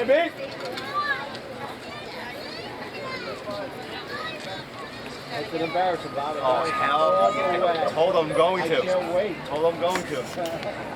beat. It's an embarrassment, Bob. Oh, hell. Told I'm going to. I can't wait. Told I'm going to.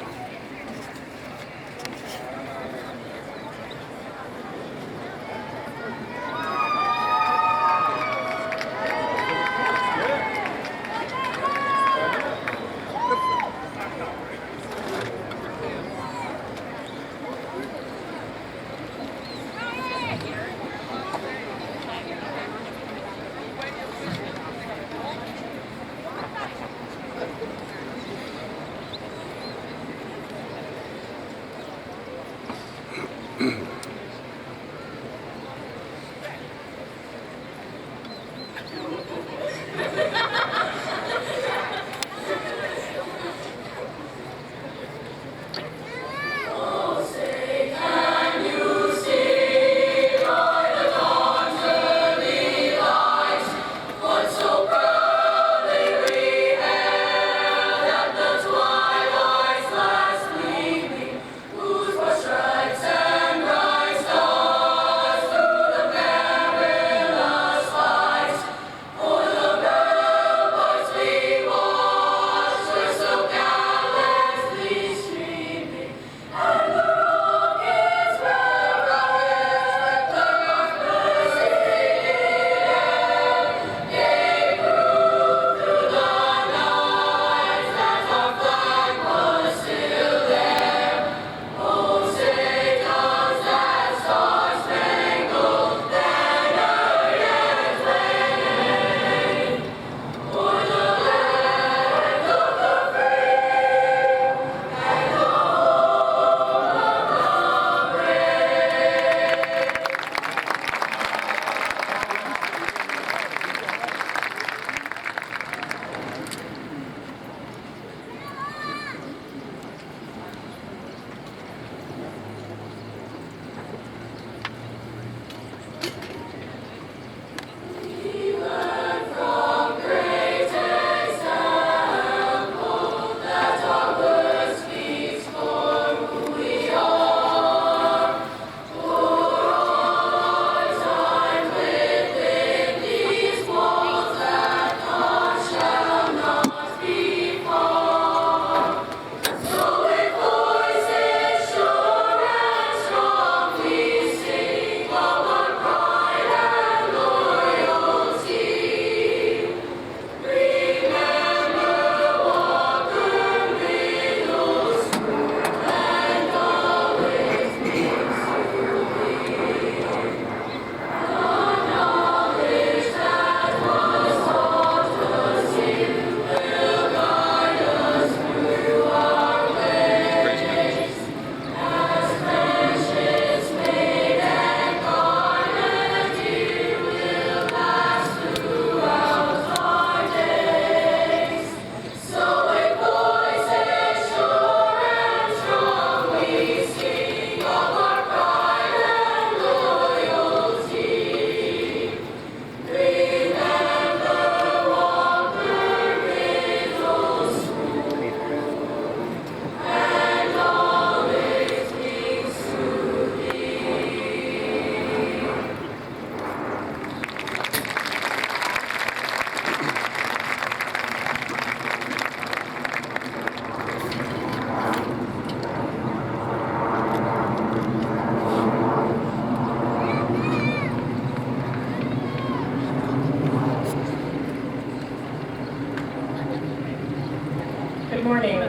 Good morning.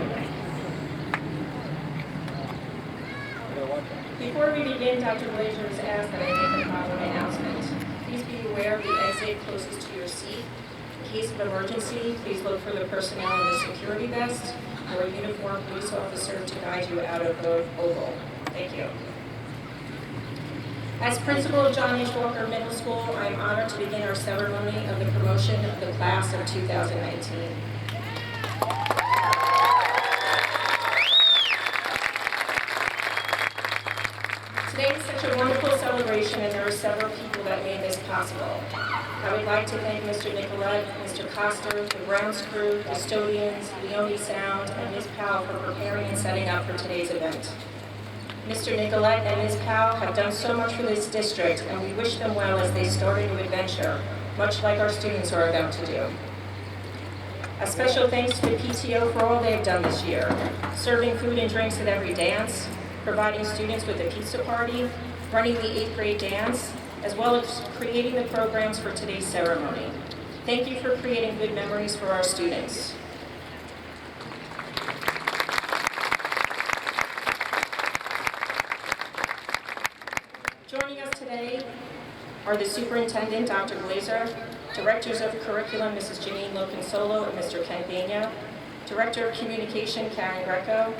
Before we begin, Dr. Glazer has asked that I make the following announcement. Please be aware of the exit closest to your seat. In case of emergency, please look for the personnel in the security vest or a uniformed police officer to guide you out of the oval. Thank you. As principal of John H. Walker Middle School, I am honored to begin our ceremony of the promotion of the class of 2019. Today is such a wonderful celebration, and there are several people that made this possible. I would like to thank Mr. Nicolette, Mr. Coster, the grounds crew, custodians, Leone Sound, and Ms. Powell for preparing and setting up for today's event. Mr. Nicolette and Ms. Powell have done so much for this district, and we wish them well as they start a new adventure, much like our students are about to do. A special thanks to the PTO for all they have done this year, serving food and drinks at every dance, providing students with a pizza party, running the 8th grade dance, as well as creating the programs for today's ceremony. Thank you for creating good memories for our students. Joining us today are the Superintendent, Dr. Glazer, Directors of Curriculum, Mrs. Janine Loconsolo and Mr. Ken Bania, Director of Communication, Karen Greco,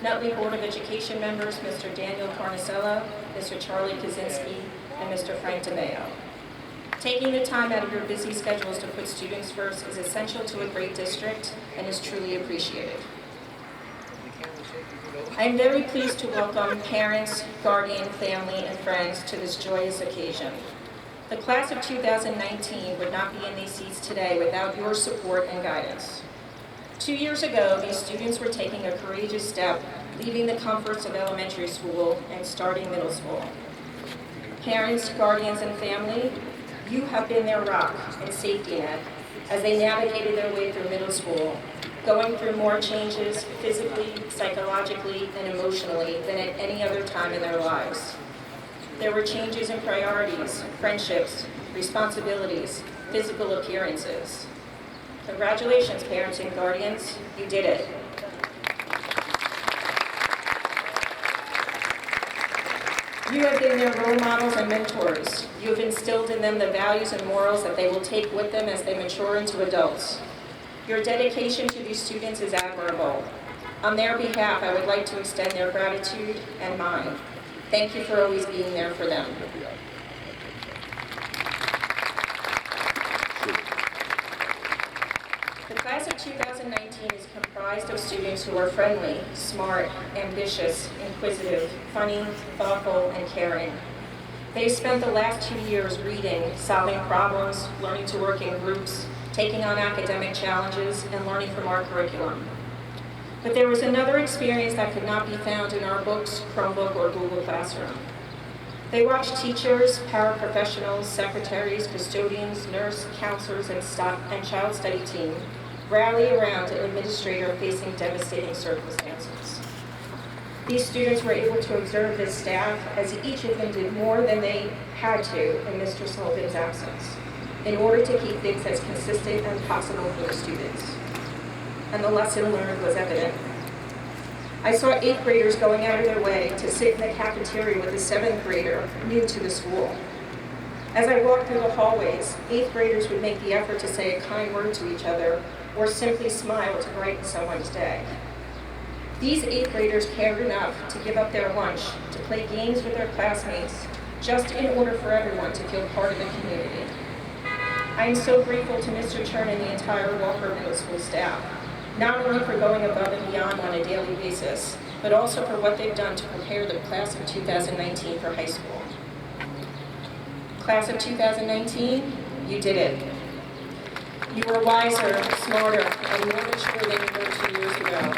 Nutley Board of Education members, Mr. Daniel Carnicella, Mr. Charlie Kaczynski, and Mr. Frank DeMeo. Taking the time out of your busy schedules to put students first is essential to a great district and is truly appreciated. I am very pleased to welcome parents, guardian, family, and friends to this joyous occasion. The class of 2019 would not be in these seats today without your support and guidance. 2 years ago, these students were taking a courageous step, leaving the comforts of elementary school and starting middle school. Parents, guardians, and family, you have been their rock and safety net as they navigated their way through middle school, going through more changes physically, psychologically, and emotionally than at any other time in their lives. There were changes in priorities, friendships, responsibilities, physical appearances. Congratulations, parents and guardians, you did it. You have been their role models and mentors. You have instilled in them the values and morals that they will take with them as they mature into adults. Your dedication to these students is admirable. On their behalf, I would like to extend their gratitude and mine. Thank you for always being there for them. The class of 2019 is comprised of students who are friendly, smart, ambitious, inquisitive, funny, thoughtful, and caring. They've spent the last 2 years reading, solving problems, learning to work in groups, taking on academic challenges, and learning from our curriculum. But there was another experience that could not be found in our books, Chromebook, or Google Classroom. They watched teachers, paraprofessionals, secretaries, custodians, nurse, counselors, and child study team rally around an administrator facing devastating circumstances. These students were able to observe this staff as each of them did more than they had to in Mr. Sullivan's absence in order to keep things as consistent as possible for the students. And the lesson learned was evident. I saw 8th graders going out of their way to sit in the cafeteria with a 7th grader new to the school. As I walked through the hallways, 8th graders would make the effort to say a kind word to each other or simply smile to brighten someone's day. These 8th graders cared enough to give up their lunch to play games with their classmates just in order for everyone to feel part of the community. I am so grateful to Mr. Chern and the entire Walker Middle School staff, not only for going above and beyond on a daily basis, but also for what they've done to prepare the class of 2019 for high school. Class of 2019, you did it. You were wiser, smarter, and more mature than you were 2 years ago.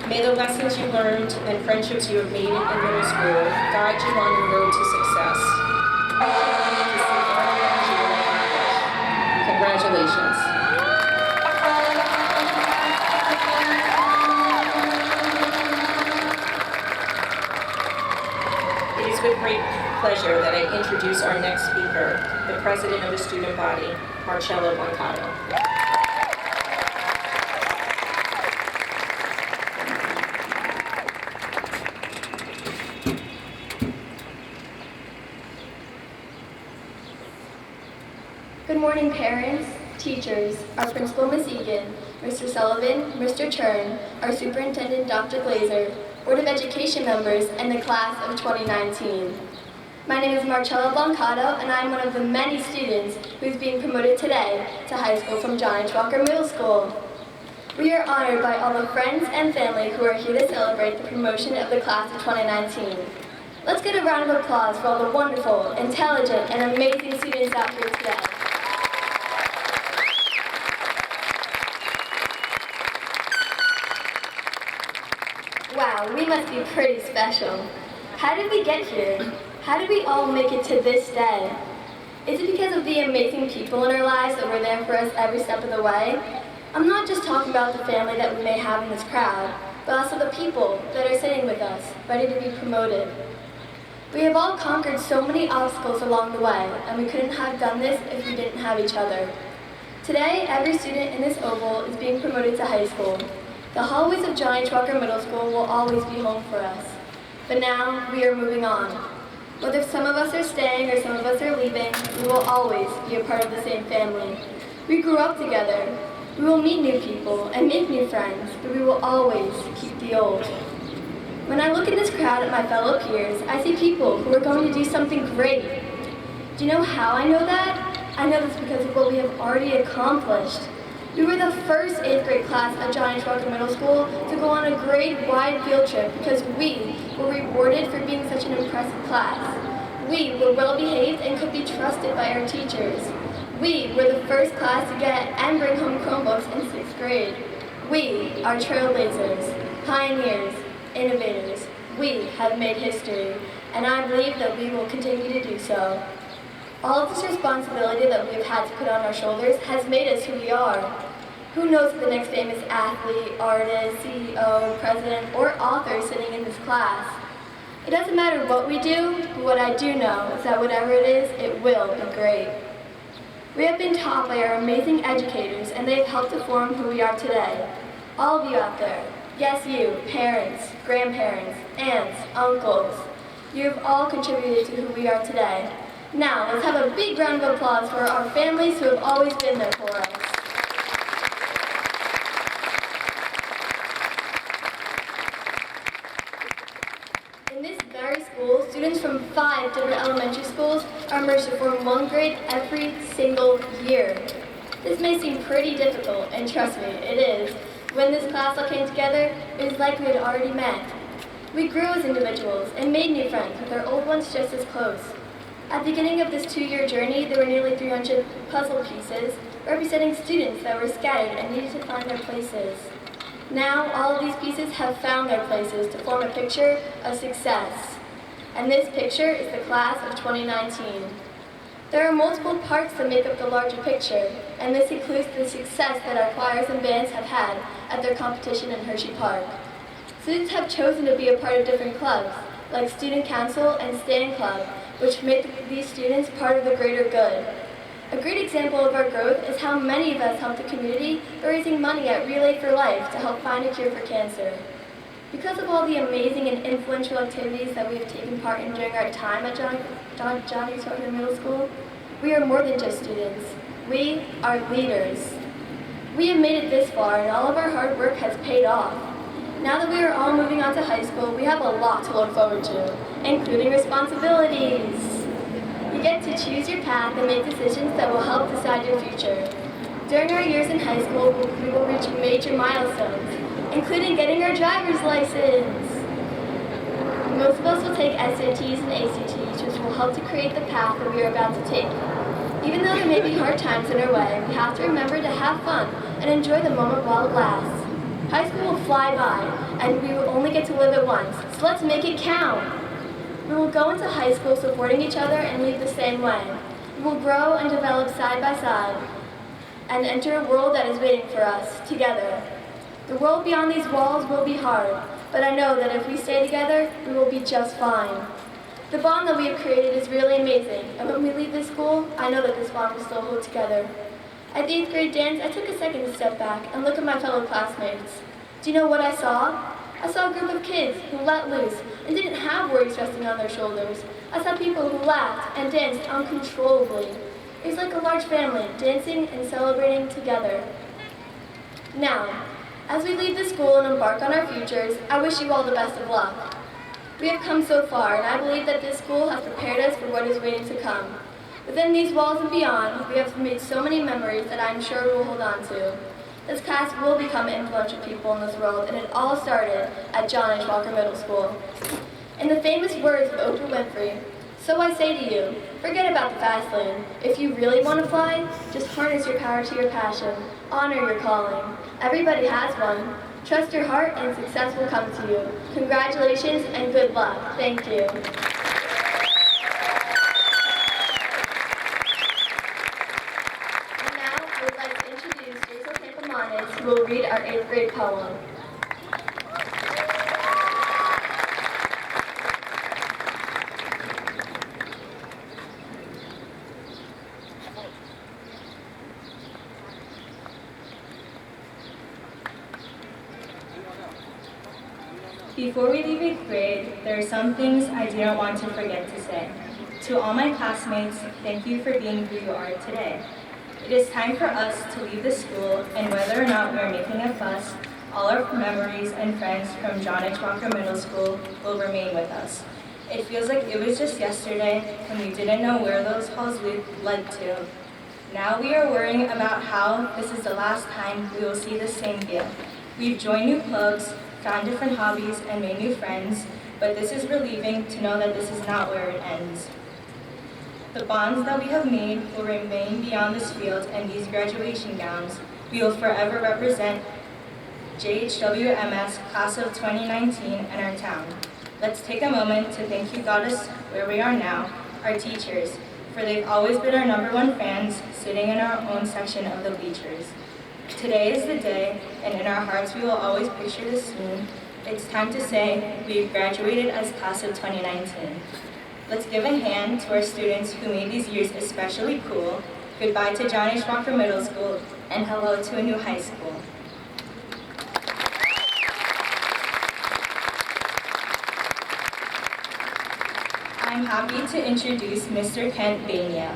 May the lessons you learned and friendships you have made in middle school guide you on your road to success. Congratulations. It is with great pleasure that I introduce our next speaker, the President of the student body, Marcello Blancato. Good morning, parents, teachers, our principal, Ms. Egan, Mr. Sullivan, Mr. Chern, our superintendent, Dr. Glazer, Board of Education members, and the class of 2019. My name is Marcello Blancato, and I am one of the many students who is being promoted today to high school from John H. Walker Middle School. We are honored by all the friends and family who are here to celebrate the promotion of the class of 2019. Let's get a round of applause for all the wonderful, intelligent, and amazing students out here today. Wow, we must be pretty special. How did we get here? How did we all make it to this day? Is it because of the amazing people in our lives that were there for us every step of the way? I'm not just talking about the family that we may have in this crowd, but also the people that are sitting with us, ready to be promoted. We have all conquered so many obstacles along the way, and we couldn't have done this if we didn't have each other. Today, every student in this oval is being promoted to high school. The hallways of Johnny Trucker Middle School will always be home for us. But now, we are moving on. Whether some of us are staying or some of us are leaving, we will always be a part of the same family. We grew up together. We will meet new people and make new friends, but we will always keep the old. When I look in this crowd at my fellow peers, I see people who are going to do something great. Do you know how I know that? I know this because of what we have already accomplished. We were the first 8th grade class at Johnny Trucker Middle School to go on a grade-wide field trip because we were rewarded for being such an impressive class. We were well-behaved and could be trusted by our teachers. We were the first class to get and bring home Chromebooks in 6th grade. We are trailblazers, pioneers, innovators. We have made history, and I believe that we will continue to do so. All of this responsibility that we have had to put on our shoulders has made us who we are. Who knows if the next famous athlete, artist, CEO, president, or author is sitting in this class? It doesn't matter what we do, but what I do know is that whatever it is, it will be great. We have been taught by our amazing educators, and they have helped to form who we are today. All of you out there, yes you, parents, grandparents, aunts, uncles, you have all contributed to who we are today. Now, let's have a big round of applause for our families who have always been there for us. In this very school, students from 5 different elementary schools are merged to form one grade every single year. This may seem pretty difficult, and trust me, it is. When this class all came together, it was like we had already met. We grew as individuals and made new friends with our old ones just as close. At the beginning of this 2-year journey, there were nearly 300 puzzle pieces representing students that were scattered and needed to find their places. Now, all of these pieces have found their places to form a picture of success. And this picture is the class of 2019. There are multiple parts that make up the larger picture, and this includes the success that our choirs and bands have had at their competition in Hershey Park. Students have chosen to be a part of different clubs, like Student Council and Stand Club, which make these students part of the greater good. A great example of our growth is how many of us help the community by raising money at Relay for Life to help find a cure for cancer. Because of all the amazing and influential activities that we have taken part in during our time at Johnny Trucker Middle School, we are more than just students. We are leaders. We have made it this far, and all of our hard work has paid off. Now that we are all moving on to high school, we have a lot to look forward to, including responsibilities. You get to choose your path and make decisions that will help decide your future. During our years in high school, we will reach major milestones, including getting our driver's license. Most of us will take SATs and ACTs, which will help to create the path that we are about to take. Even though there may be hard times in our way, we have to remember to have fun and enjoy the moment while it lasts. High school will fly by, and we will only get to live it once, so let's make it count. We will go into high school supporting each other and leave the same way. We will grow and develop side by side, and enter a world that is waiting for us, together. The world beyond these walls will be hard, but I know that if we stay together, we will be just fine. The bond that we have created is really amazing, and when we leave this school, I know that this bond will still hold together. At the 8th grade dance, I took a second to step back and look at my fellow classmates. Do you know what I saw? I saw a group of kids who let loose and didn't have worries resting on their shoulders. I saw people who laughed and danced uncontrollably. It was like a large family, dancing and celebrating together. Now, as we leave the school and embark on our futures, I wish you all the best of luck. We have come so far, and I believe that this school has prepared us for what is waiting to come. Within these walls and beyond, we have made so many memories that I am sure we will hold on to. This class will become influential people in this world, and it all started at Johnny Trucker Middle School. In the famous words of Oprah Winfrey, "So I say to you, forget about the fast lane. If you really want to fly, just harness your power to your passion. Honor your calling. Everybody has one. Trust your heart and success will come to you. Congratulations and good luck. Thank you. And now I would like to introduce Jason Campamanes, who will read our 8th grade poem. Before we leave 8th grade, there are some things I do not want to forget to say. To all my classmates, thank you for being who you are today. It is time for us to leave the school, and whether or not we are making a fuss, all our memories and friends from John H. Walker Middle School will remain with us. It feels like it was just yesterday, and we didn't know where those halls led to. Now we are worrying about how this is the last time we will see the same view. We've joined new clubs, found different hobbies, and made new friends, but this is relieving to know that this is not where it ends. The bonds that we have made will remain beyond this field and these graduation gowns. We will forever represent JHWMS Class of 2019 and our town. Let's take a moment to thank you got us where we are now, our teachers, for they've always been our #1 fans, sitting in our own section of the bleachers. Today is the day, and in our hearts we will always picture this scene. It's time to say we've graduated as Class of 2019. Let's give a hand to our students who made these years especially cool. Goodbye to John H. Walker Middle School, and hello to a new high school. I'm happy to introduce Mr. Kent Bania.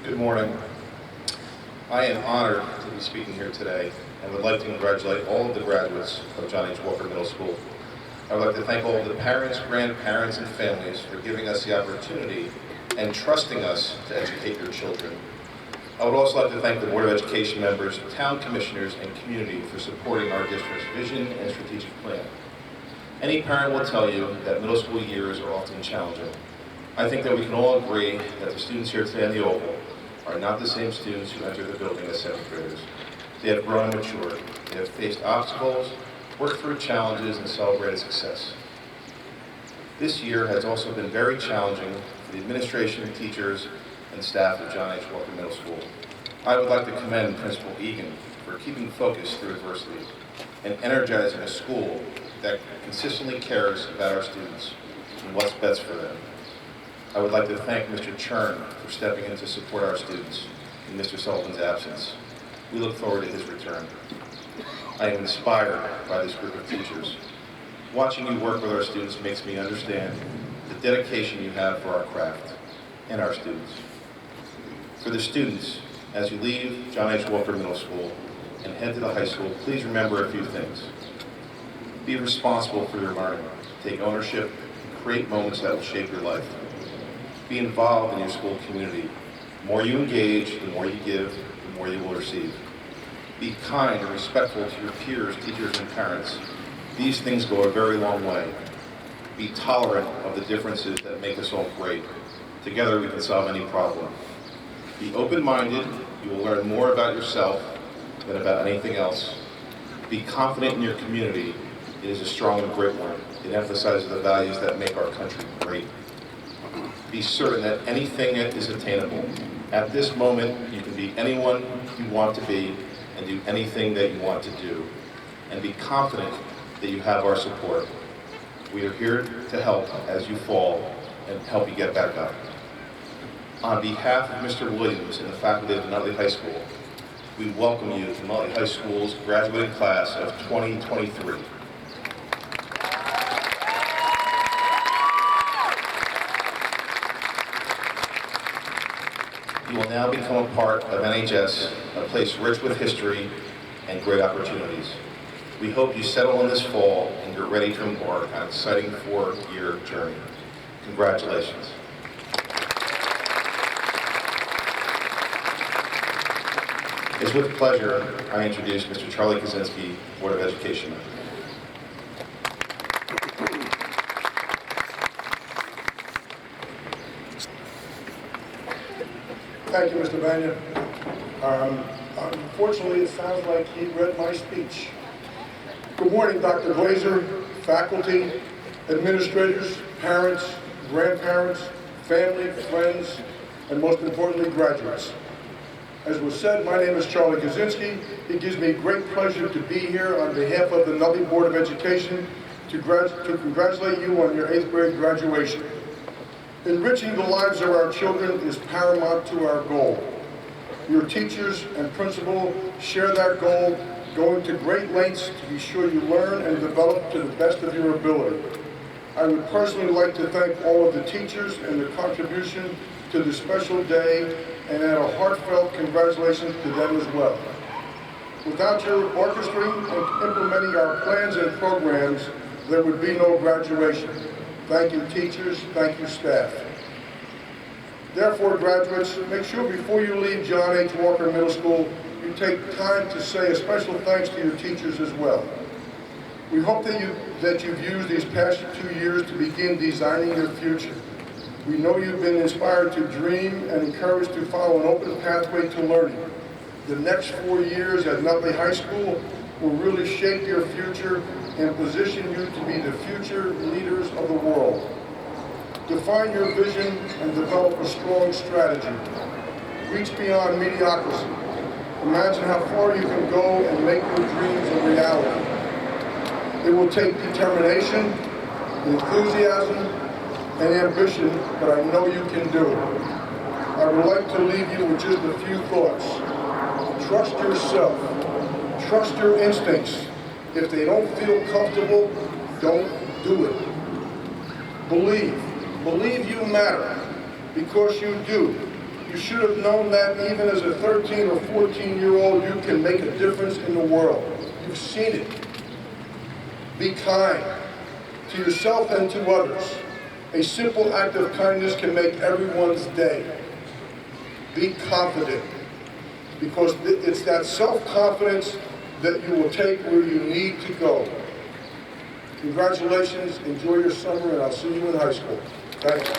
Good morning. I am honored to be speaking here today and would like to congratulate all of the graduates of John H. Walker Middle School. I would like to thank all of the parents, grandparents, and families for giving us the opportunity and trusting us to educate your children. I would also like to thank the Board of Education members, town commissioners, and community for supporting our district's vision and strategic plan. Any parent will tell you that middle school years are often challenging. I think that we can all agree that the students here today in the Oval are not the same students who entered the building as 7th graders. They have grown and matured. They have faced obstacles, worked through challenges, and celebrated success. This year has also been very challenging for the administration, teachers, and staff of John H. Walker Middle School. I would like to commend Principal Egan for keeping focus through adversity and energizing a school that consistently cares about our students and what's best for them. I would like to thank Mr. Chern for stepping in to support our students in Mr. Sullivan's absence. We look forward to his return. I am inspired by this group of teachers. Watching you work with our students makes me understand the dedication you have for our craft and our students. For the students, as you leave John H. Walker Middle School and head to the high school, please remember a few things. Be responsible for your learning. Take ownership and create moments that will shape your life. Be involved in your school community. The more you engage, the more you give, the more you will receive. Be kind and respectful to your peers, teachers, and parents. These things go a very long way. Be tolerant of the differences that make us all great. Together we can solve any problem. Be open-minded. You will learn more about yourself than about anything else. Be confident in your community. It is a strong and great one. It emphasizes the values that make our country great. Be certain that anything is attainable. At this moment, you can be anyone you want to be and do anything that you want to do. And be confident that you have our support. We are here to help as you fall and help you get back up. On behalf of Mr. Williams and the faculty of Nutley High School, we welcome you to Nutley High School's graduating class of 2023. You will now become a part of NHS, a place rich with history and great opportunities. We hope you settle in this fall and get ready to embark on an exciting 4-year journey. Congratulations. It's with pleasure I introduce Mr. Charlie Kaczynski, Board of Education member. Thank you, Mr. Banya. Unfortunately, it sounds like he read my speech. Good morning, Dr. Glazer, faculty, administrators, parents, grandparents, family, friends, and most importantly, graduates. As was said, my name is Charlie Kaczynski. It gives me great pleasure to be here on behalf of the Nutley Board of Education to congratulate you on your 8th grade graduation. Enriching the lives of our children is paramount to our goal. Your teachers and principal share that goal, going to great lengths to be sure you learn and develop to the best of your ability. I would personally like to thank all of the teachers and their contribution to this special day and add a heartfelt congratulations to them as well. Without your orchestrating and implementing our plans and programs, there would be no graduation. Thank you, teachers. Thank you, staff. Therefore, graduates, make sure before you leave John H. Walker Middle School, you take time to say a special thanks to your teachers as well. We hope that you've used these past 2 years to begin designing your future. We know you've been inspired to dream and encouraged to follow an open pathway to learning. The next 4 years at Nutley High School will really shape your future and position you to be the future leaders of the world. Define your vision and develop a strong strategy. Reach beyond mediocrity. Imagine how far you can go and make your dreams a reality. It will take determination, enthusiasm, and ambition, but I know you can do it. I would like to leave you with just a few thoughts. Trust yourself. Trust your instincts. If they don't feel comfortable, don't do it. Believe. Believe you matter, because you do. You should have known that even as a 13 or 14-year-old, you can make a difference in the world. You've seen it. Be kind to yourself and to others. A simple act of kindness can make everyone's day. Be confident, because it's that self-confidence that you will take where you need to go. Congratulations, enjoy your summer, and I'll see you in high school. Thank you.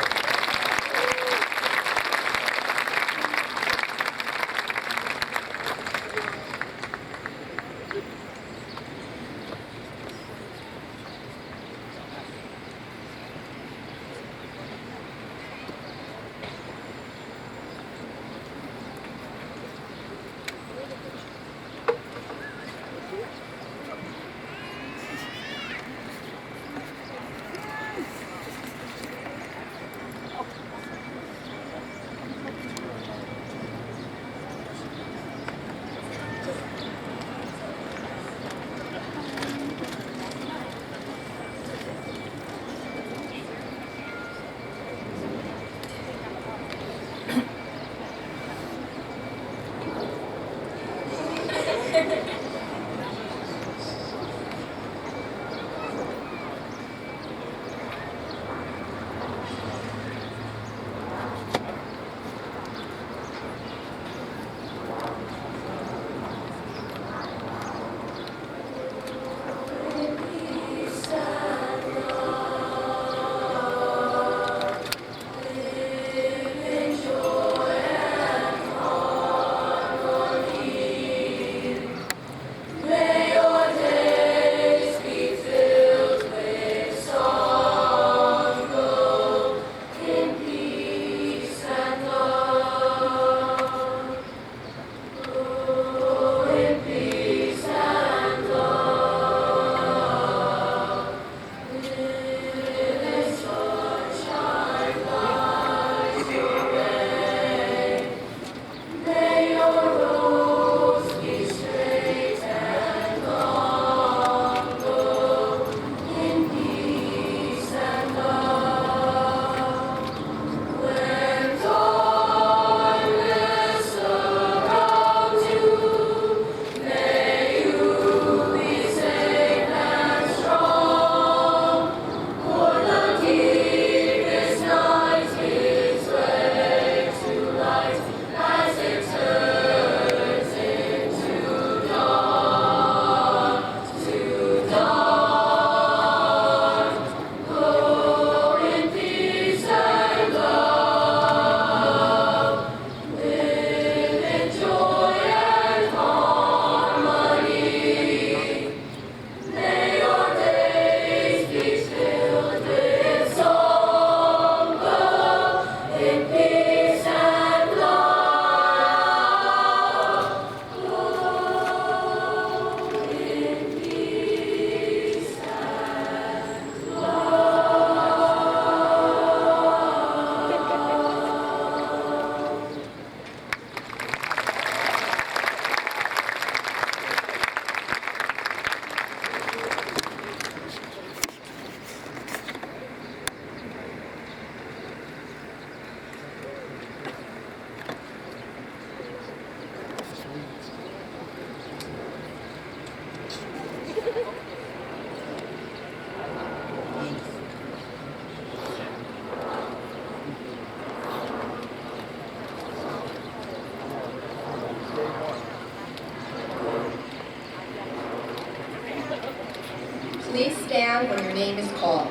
down when your name is called.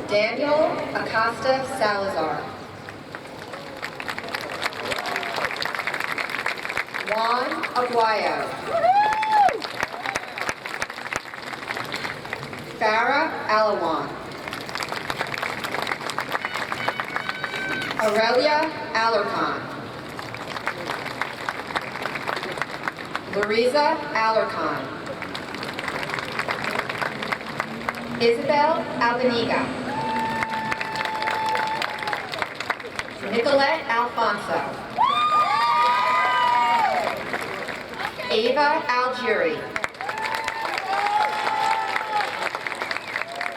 Daniel Acosta Salazar. Juan Aguayo. Farah Alawan. Aurelia Alarcon. Lariza Alarcon. Isabel Albaniga. Nicolette Alfonso. Ava Algieri.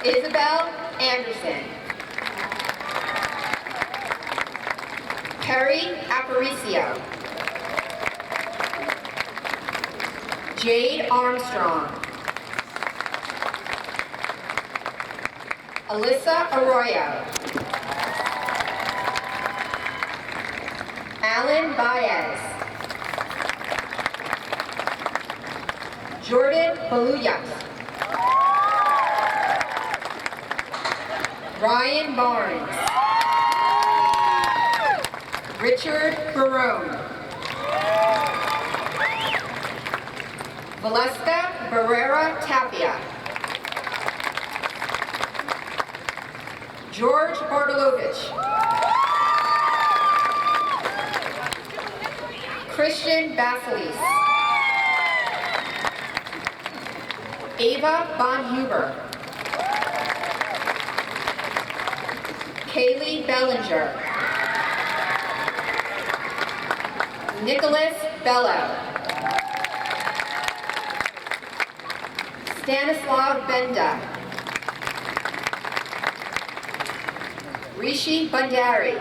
Isabel Anderson. Perry Aparicio. Jade Armstrong. Alyssa Arroyo. Alan Baez. Jordan Baluyas. Ryan Barnes. Richard Barone. Valeska Barrera Tapia. George Bartolovich. Christian Basilis. Ava Bonhuber. Kaylee Bellinger. Nicholas Bello. Stanislav Benda. Rishi Bandari.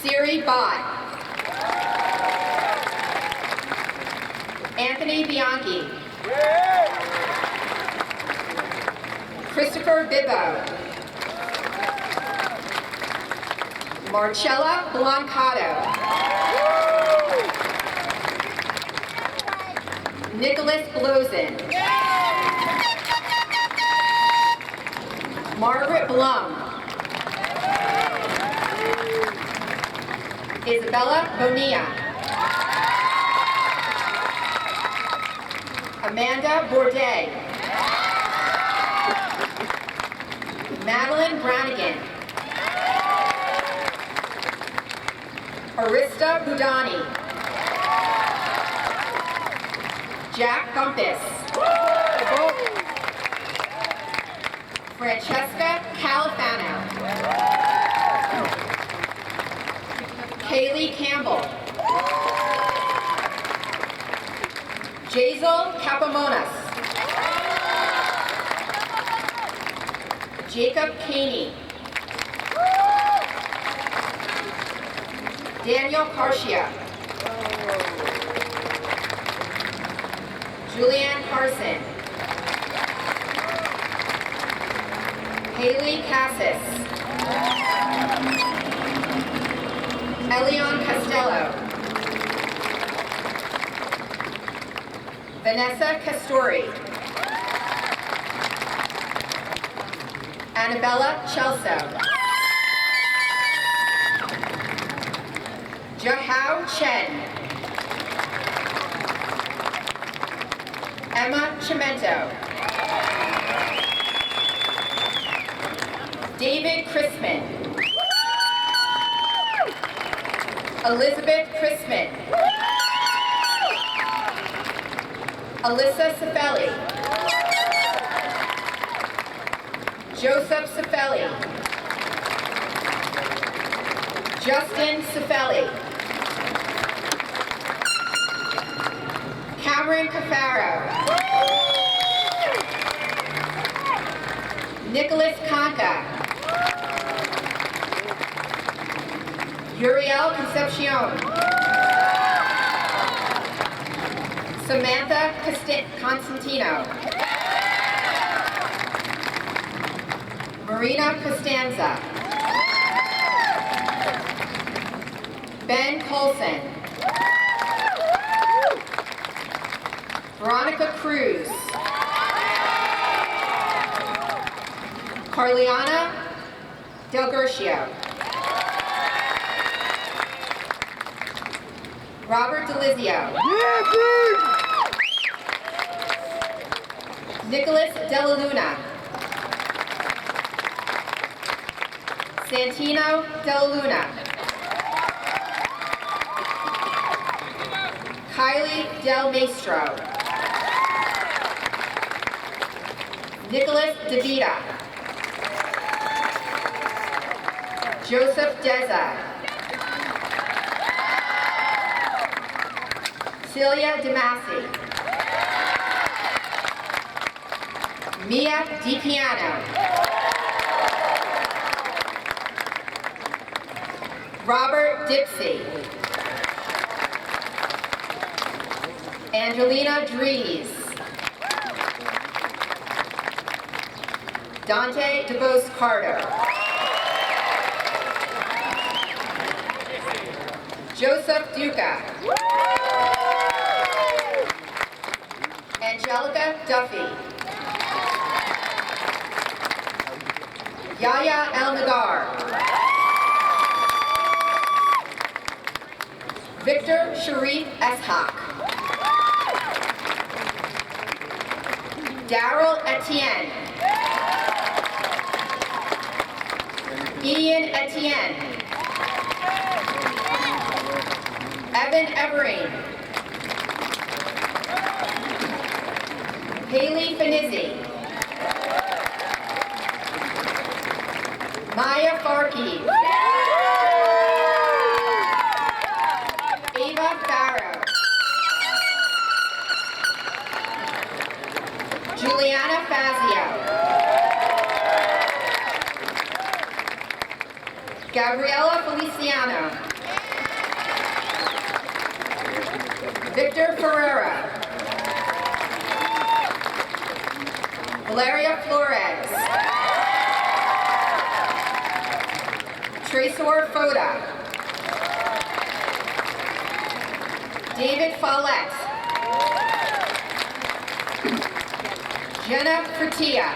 Siri Bott. Anthony Bianchi. Christopher Bibbo. Marcella Blancato. Nicholas Blozin. Margaret Blum. Isabella Bonilla. Amanda Bourdet. Madeline Brannigan. Arista Budani. Jack Bumpus. Francesca Califano. Kaylee Campbell. Jazel Capamonas. Jacob Caney. Daniel Carcia. Julianne Carson. Haley Cassis. Elion Costello. Vanessa Castori. Annabella Chelso. Jahao Chen. Emma Chimento. David Chrisman. Elizabeth Chrisman. Alyssa Cifelli. Joseph Cifelli. Justin Cifelli. Cameron Cafaro. Nicholas Conca. Uriel Concepcion. Samantha Constantino. Marina Costanza. Ben Colson. Veronica Cruz. Carliana Del Gercio. Robert Delizio. Nicholas Della Luna. Santino Della Luna. Kylie Del Maestro. Nicholas DeVita. Joseph Deza. Celia DeMasi. Mia DiPiano. Robert Dipsey. Angelina Dries. Dante DeBose Carter. Joseph Duca. Angelica Duffy. Yaya El Nagar. Victor Sharif Eshak. Daryl Etienne. Ian Etienne. Evan Everine. Haley Finizzi. Maya Farki. Ava Farrow. Juliana Fazio. Gabriela Feliciano. Victor Ferreira. Valeria Flores. Tresor Foda. David Follett. Jenna Fertia.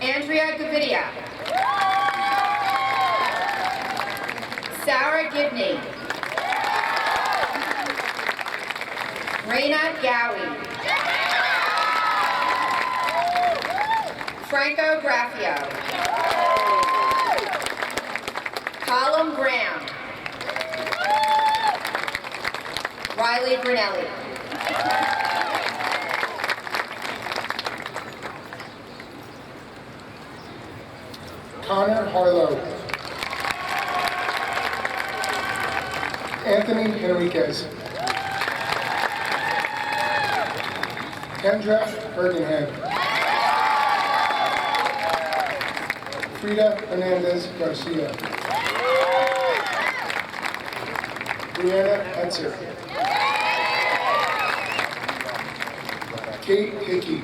Andrea Gavidia. Sarah Gibney. Raina Gowie. Franco Graffio. Colin Graham. Riley Brunelli. Connor Harlow. Anthony Enriquez. Kendra Bergenhead. Frida Hernandez Garcia. Brianna Etzer. Kate Hickey.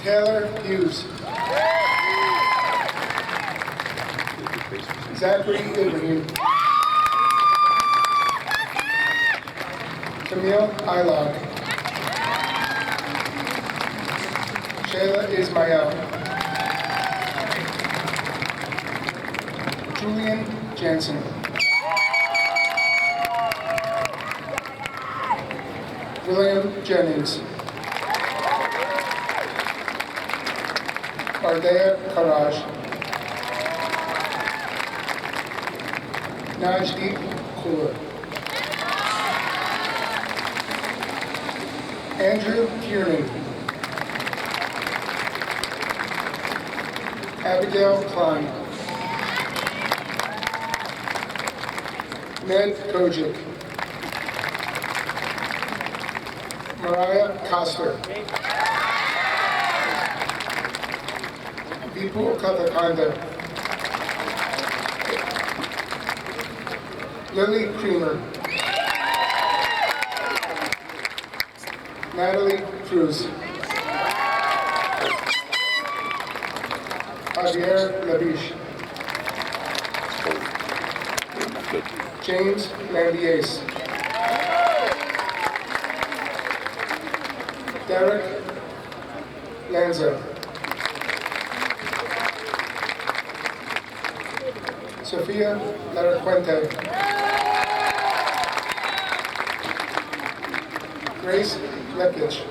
Taylor Hughes. Zachary Ibrahim. Camille Ilog. Shayla Ismail. Julian Jansen. William Jennings. Ardea Karaj. Najdeep Kaur. Andrew Kiernan. Abigail Klein. Ned Kojic. Mariah Coster. Vipul Kathakanda. Lily Creamer. Natalie Cruz. Javier Labiche. James Lambiase. Derek Lanza. Sofia Laracuente. Grace Lekic.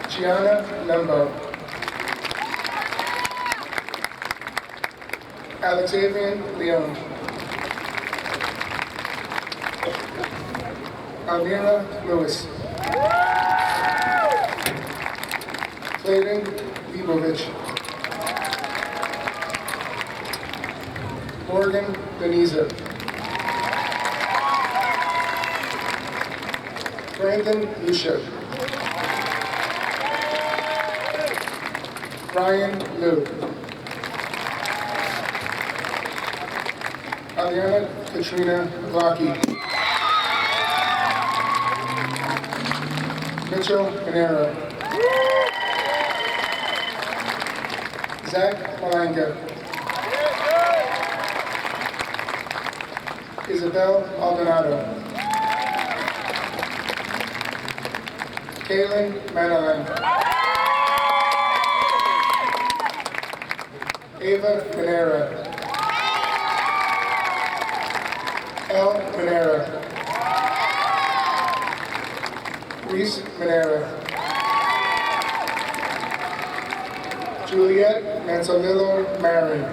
Gianna Lembo. Alexavian Leon. Almira Lewis. Clayton Leibovich. Morgan Deniza. Brandon Lucia. Brian Liu. Aliana Katrina Blocky. Mitchell Panera. Zach Malanga. Isabel Maldonado. Kaylin Manalan. Ava Panera. El Manera. Reese Manera. Juliet Manzanillo Marin.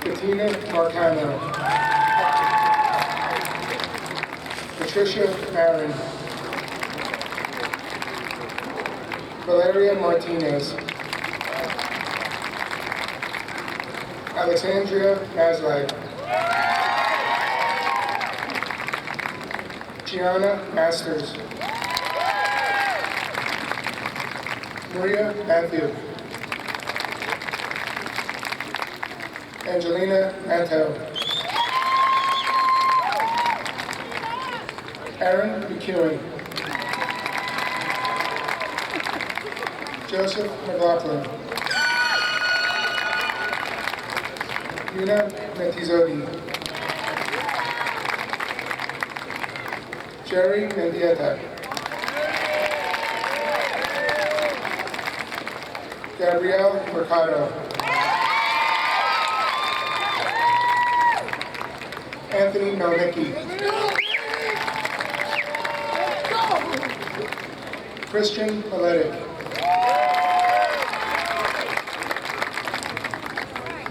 Katina Marcano. Patricia Marin. Valeria Martinez. Alexandria Maslay. Gianna Masters. Maria Matthew. Angelina Mantel. Aaron McEwen. Joseph McLaughlin. Yuna Metizodi. Jerry Mendieta. Gabrielle Mercado. Anthony Melnicki. Christian Maletic.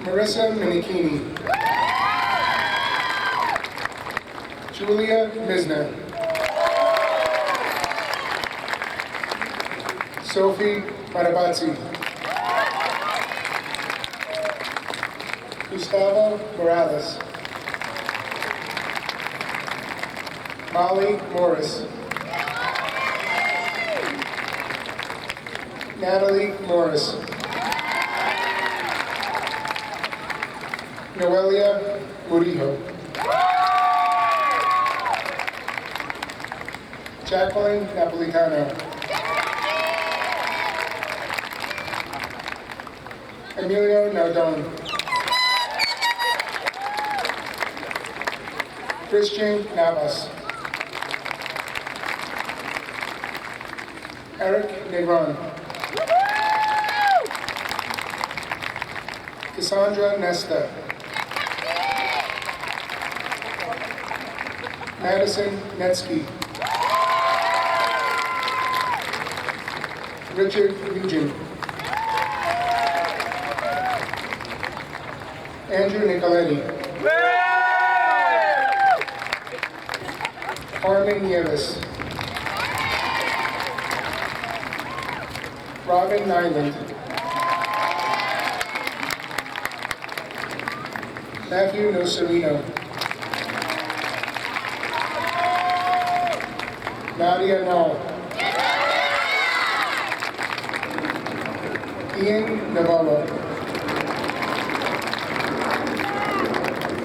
Marissa Minikini. Julia Misner. Sophie Marabatzi. Gustavo Morales. Molly Morris. Natalie Morris. Noelia Murillo. Jacqueline Napolitano. Emilio Nardone. Christian Navas. Eric Negron. Cassandra Nesta. Madison Netsky. Richard Nugent. Andrew Nicoletti. Carmen Nieves. Robin Nyland. Matthew Nocerino. Nadia Null. Ian Navarro.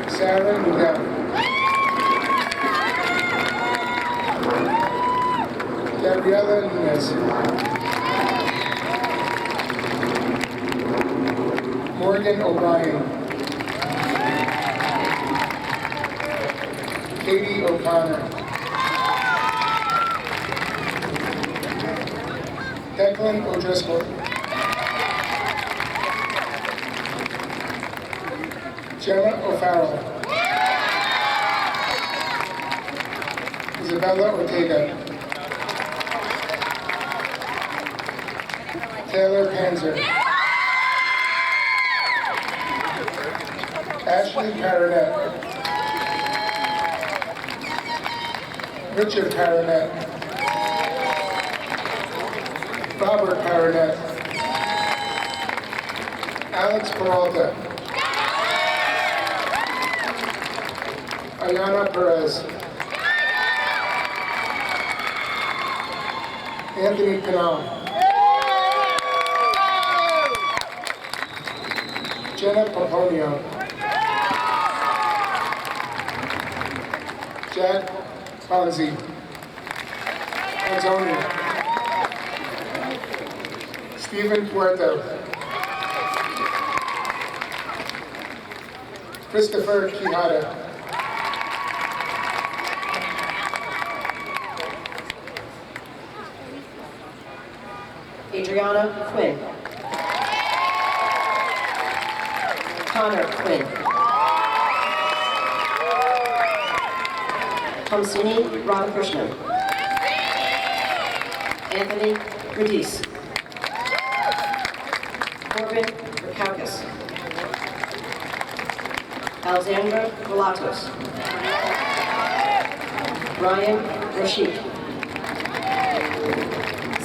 Sarah Nudell. Gabriela Nunez. Megan O'Brien. Katie O'Connor. Declan O'Driscoll. Gemma O'Farrell. Isabella Ortega. Taylor Panzer. Ashley Paranet. Richard Paranet. Robert Paranet. Alex Peralta. Ayana Perez. Anthony Pinal. Jenna Poponio. Jack Fonzie. Antonio. Stephen Puerto. Christopher Quijada. Adriana Quinn. Connor Quinn. Hamsini Radhakrishnan. Anthony Radice. Corbin Rakauskas. Alexandra Volatos. Ryan Rashid.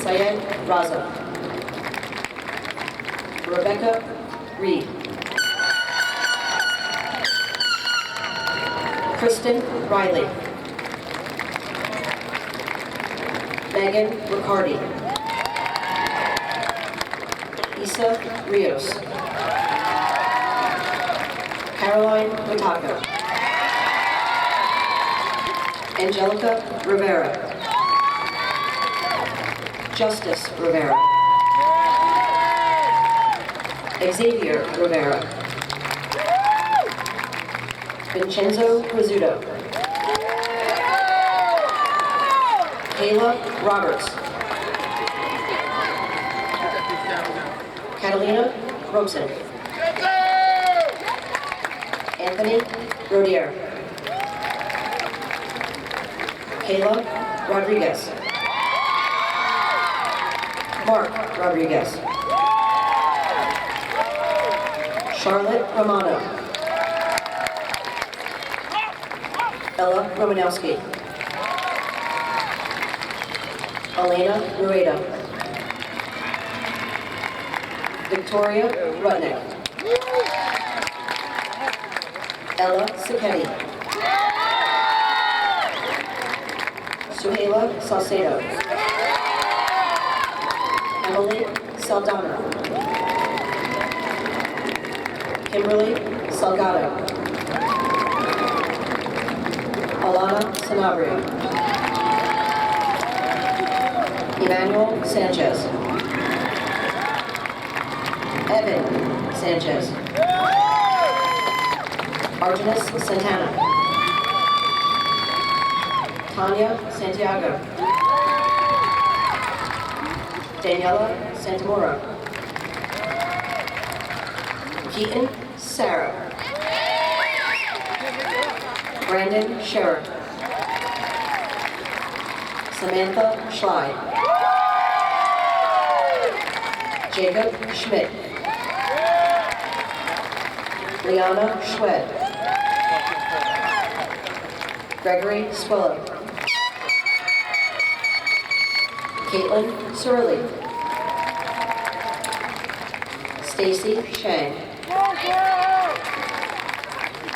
Syed Raza. Rebecca Reed. Kristen Riley. Megan Riccardi. Isa Rios. Caroline Wataka. Angelica Rivera. Justice Rivera. Xavier Rivera. Vincenzo Rizzuto. Kayla Roberts. Catalina Robeson. Anthony Rodier. Kayla Rodriguez. Mark Rodriguez. Charlotte Romano. Ella Romanowski. Elena Rueda. Victoria Rudnick. Ella Sacchetti. Suhaila Salcedo. Emily Saldana. Kimberly Salgado. Alana Sanabria. Emmanuel Sanchez. Evan Sanchez. Artemis Santana. Tanya Santiago. Daniela Santamora. Keaton Sarah. Brandon Scherer. Samantha Schley. Jacob Schmidt. Liana Schwed. Gregory Swillow. Caitlin Surley. Stacy Shang.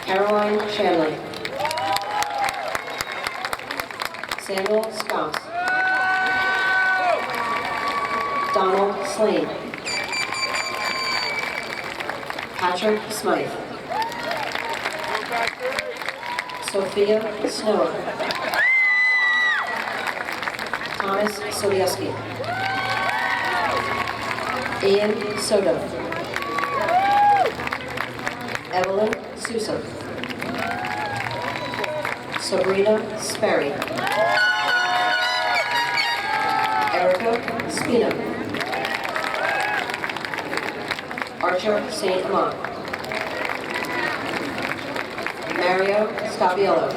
Caroline Shanley. Samuel Scouse. Donald Slane. Patrick Smythe. Sophia Snow. Thomas Sobieski. Ian Soto. Evelyn Sousa. Sabrina Sperry. Erica Spina. Archer St. Amant. Mario Scaviello.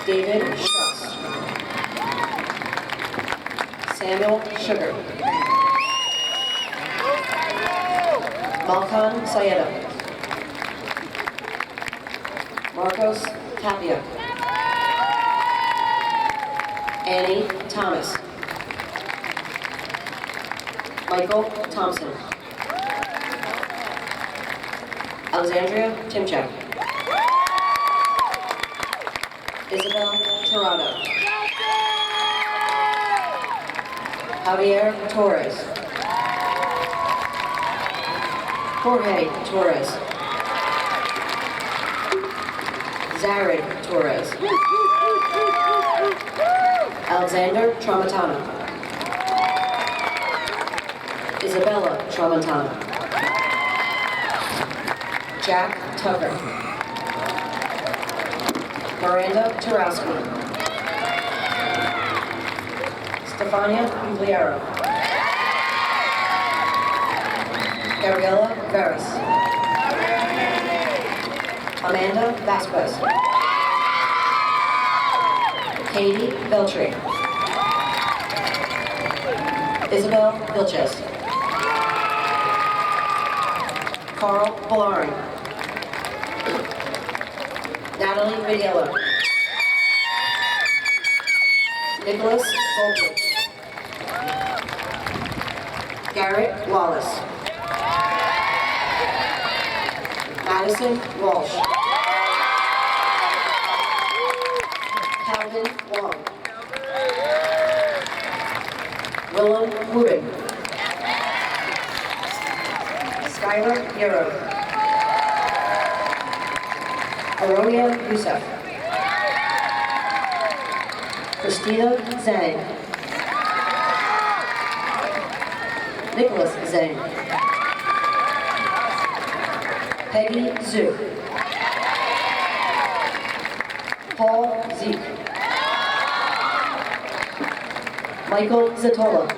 David Struss. Samuel Sugar. Malkan Sayeda. Marcos Tapia. Annie Thomas. Michael Thompson. Alexandria Timchak. Isabel Tirado. Javier Torres. Jorge Torres. Zared Torres. Alexander Tramontana. Isabella Tramontana. Jack Tucker. Miranda Tarowski. Stefania Gugliero. Gabriela Veras. Amanda Vasquez. Katie Beltry. Isabel Vilches. Carl Ballari. Natalie Vidiello. Nicholas Goldberg. Garrett Wallace. Madison Walsh. Calvin Wong. Willem Rubin. Skylar Hero. Aronia Youssef. Christina Zhang. Nicholas Zhang. Peggy Zhu. Paul Zeke. Michael Zatola.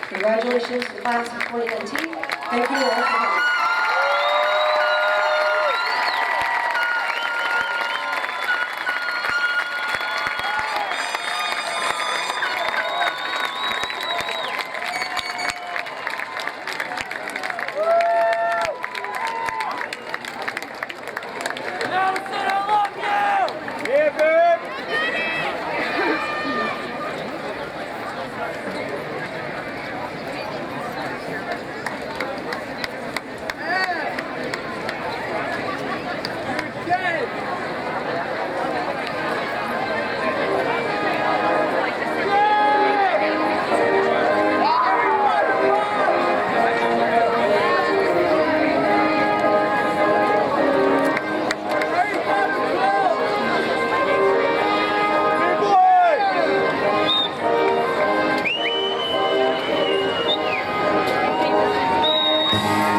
Congratulations to the class of 2019. Thank you all for coming. Thank you.